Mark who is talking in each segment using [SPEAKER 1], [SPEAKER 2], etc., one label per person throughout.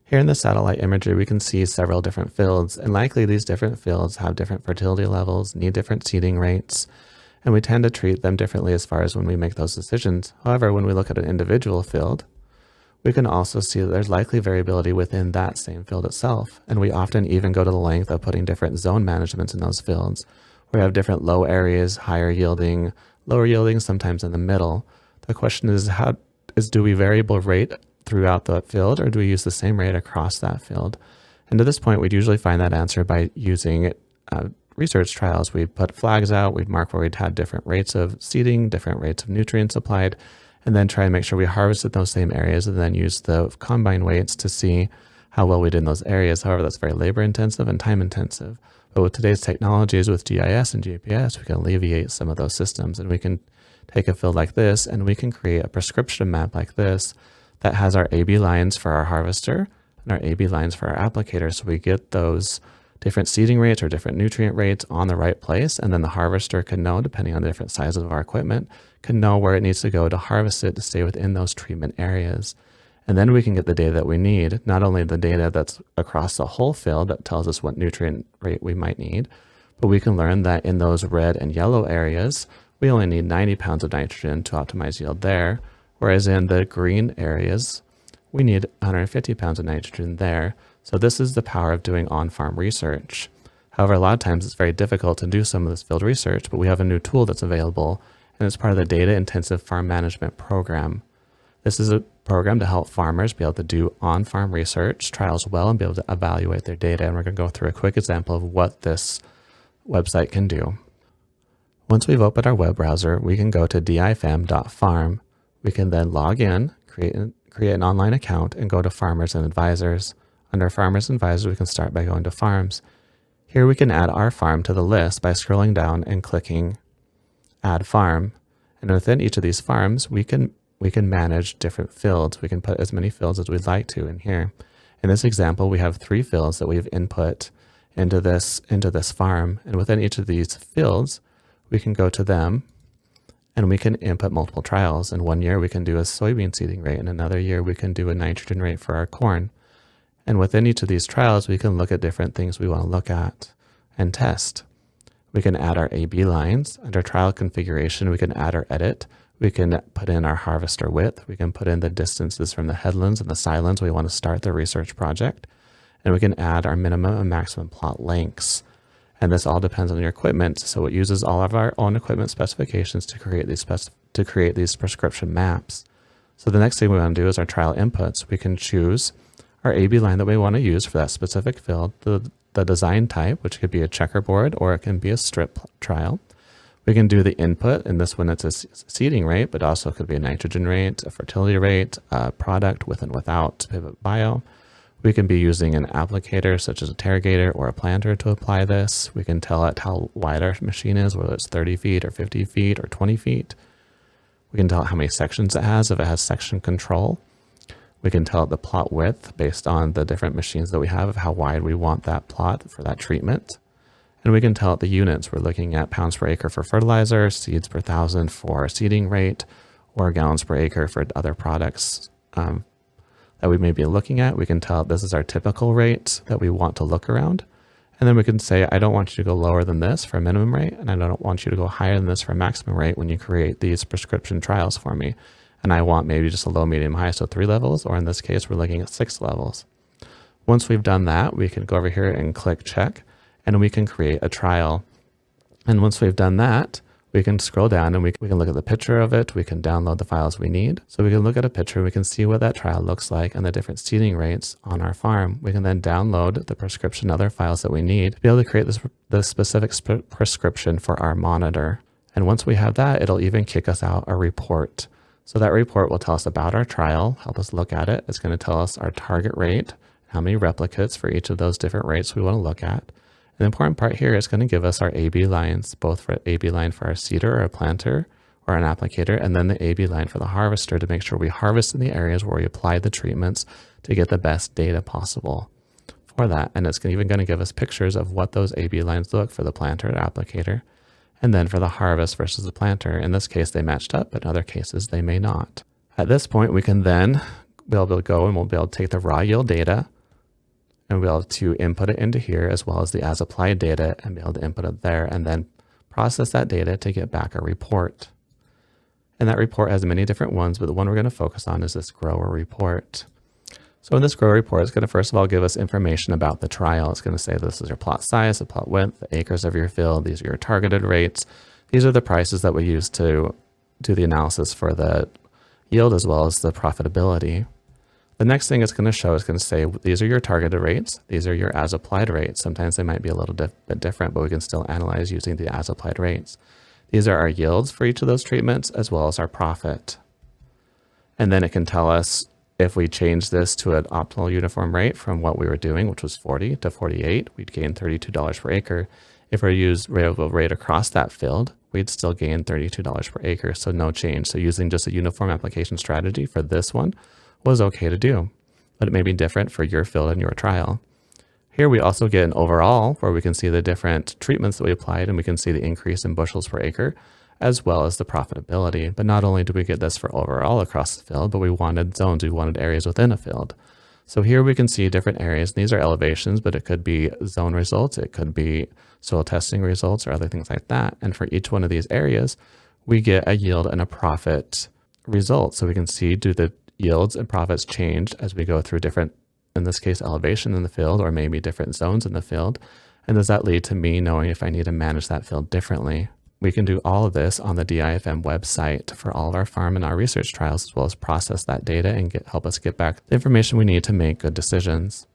[SPEAKER 1] Here in the satellite imagery, we can see several different fields, and likely these different fields have different fertility levels, need different seeding rates, and we tend to treat them differently as far as when we make those decisions. However, when we look at an individual field, we can also see that there's likely variability within that same field itself, and we often even go to the length of putting different zone managements in those fields. We have different low areas, higher yielding, lower yielding, sometimes in the middle. The question is, do we variable rate throughout the field, or do we use the same rate across that field? And to this point, we'd usually find that answer by using research trials. We'd put flags out, we'd mark where we'd had different rates of seeding, different rates of nutrients applied, and then try and make sure we harvested those same areas and then use the combine weights to see how well we did in those areas. However, that's very labor intensive and time intensive. But with today's technologies, with GIS and GPS, we can alleviate some of those systems, and we can take a field like this and we can create a prescription map like this that has our AB lines for our harvester and our AB lines for our applicator. So we get those different seeding rates or different nutrient rates on the right place, and then the harvester can know, depending on the different sizes of our equipment, can know where it needs to go to harvest it to stay within those treatment areas. And then we can get the data that we need, not only the data that's across the whole field that tells us what nutrient rate we might need, but we can learn that in those red and yellow areas, we only need 90 pounds of nitrogen to optimize yield there, whereas in the green areas, we need 150 pounds of nitrogen there. So this is the power of doing on-farm research. However, a lot of times it's very difficult to do some of this field research, but we have a new tool that's available, and it's part of the Data Intensive Farm Management Program. This is a program to help farmers be able to do on-farm research trials well and be able to evaluate their data. And we're going to go through a quick example of what this website can do. Once we've opened our web browser, we can go to DIFM.farm. We can then log in, create an online account, and go to Farmers and Advisors. Under Farmers and Advisors, we can start by going to Farms. Here we can add our farm to the list by scrolling down and clicking Add Farm. And within each of these farms, we can manage different fields. We can put as many fields as we'd like to in here. In this example, we have 3 fields that we've input into this farm. And within each of these fields, we can go to them and we can input multiple trials. In one year, we can do a soybean seeding rate. In another year, we can do a nitrogen rate for our corn. And within each of these trials, we can look at different things we want to look at and test. We can add our AB lines. Under trial configuration, we can add or edit. We can put in our harvester width. We can put in the distances from the headlands and the sidelands we want to start the research project. And we can add our minimum and maximum plot lengths. And this all depends on your equipment. So it uses all of our own equipment specifications to create these prescription maps. So the next thing we want to do is our trial inputs. We can choose our AB line that we want to use for that specific field, the design type, which could be a checkerboard or it can be a strip trial. We can do the input, and this one it's a seeding rate, but also could be a nitrogen rate, a fertility rate, a product with and without pivot bio. We can be using an applicator such as a tarrigator or a planter to apply this. We can tell it how wide our machine is, whether it's 30 feet or 50 feet or 20 feet. We can tell it how many sections it has if it has section control. We can tell it the plot width based on the different machines that we have of how wide we want that plot for that treatment. And we can tell it the units. We're looking at pounds per acre for fertilizer, seeds per thousand for seeding rate, or gallons per acre for other products that we may be looking at. We can tell it this is our typical rate that we want to look around. And then we can say, I don't want you to go lower than this for a minimum rate, and I don't want you to go higher than this for a maximum rate when you create these prescription trials for me. And I want maybe just a low, medium, high, so 3 levels, or in this case, we're looking at 6 levels. Once we've done that, we can go over here and click check, and we can create a trial. And once we've done that, we can scroll down and we can look at the picture of it. We can download the files we need. So we can look at a picture, we can see what that trial looks like and the different seeding rates on our farm. We can then download the prescription other files that we need to be able to create this specific prescription for our monitor. And once we have that, it'll even kick us out a report. So that report will tell us about our trial, help us look at it. It's going to tell us our target rate, how many replicates for each of those different rates we want to look at. And the important part here is going to give us our AB lines, both for AB line for our seeder or a planter or an applicator, and then the AB line for the harvester to make sure we harvest in the areas where we apply the treatments to get the best data possible for that. And it's even going to give us pictures of what those AB lines look for the planter and applicator, and then for the harvest versus the planter. In this case, they matched up, but in other cases, they may not. At this point, we can then be able to go and we'll be able to take the raw yield data, and we'll be able to input it into here as well as the as applied data and be able to input it there and then process that data to get back a report. And that report has many different ones, but the one we're going to focus on is this grower report. So in this grower report, it's going to first of all give us information about the trial. It's going to say this is your plot size, the plot width, the acres of your field, these are your targeted rates. These are the prices that we use to do the analysis for the yield as well as the profitability. The next thing it's going to show is going to say these are your targeted rates, these are your as applied rates. Sometimes they might be a little bit different, but we can still analyze using the as applied rates. These are our yields for each of those treatments as well as our profit. And then it can tell us if we change this to an optimal uniform rate from what we were doing, which was 40 to 48, we'd gain $32 per acre. If we use variable rate across that field, we'd still gain $32 per acre, so no change. So using just a uniform application strategy for this one was okay to do, but it may be different for your field and your trial. Here we also get an overall where we can see the different treatments that we applied and we can see the increase in bushels per acre as well as the profitability. But not only do we get this for overall across the field, but we wanted zones, we wanted areas within a field. So here we can see different areas. These are elevations, but it could be zone results, it could be soil testing results or other things like that. And for each one of these areas, we get a yield and a profit result. So we can see, do the yields and profits change as we go through different, in this case, elevation in the field, or maybe different zones in the field? And does that lead to me knowing if I need to manage that field differently? We can do all of this on the DIFM website for all of our farm and our research trials, as well as process that data and help us get back the information we need to make good decisions.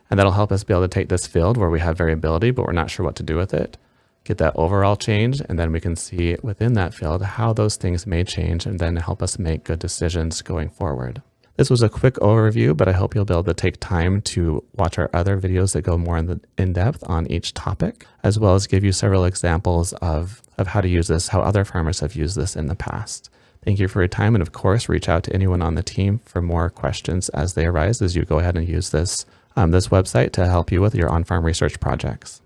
[SPEAKER 1] And that'll help us be able to take this field where we have variability, but we're not sure what to do with it, get that overall change, and then we can see within that field how those things may change and then help us make good decisions going forward. This was a quick overview, but I hope you'll be able to take time to watch our other videos that go more in depth on each topic, as well as give you several examples of how to use this, how other farmers have used this in the past. Thank you for your time, and of course, reach out to anyone on the team for more questions as they arise as you go ahead and use this website to help you with your on-farm research projects.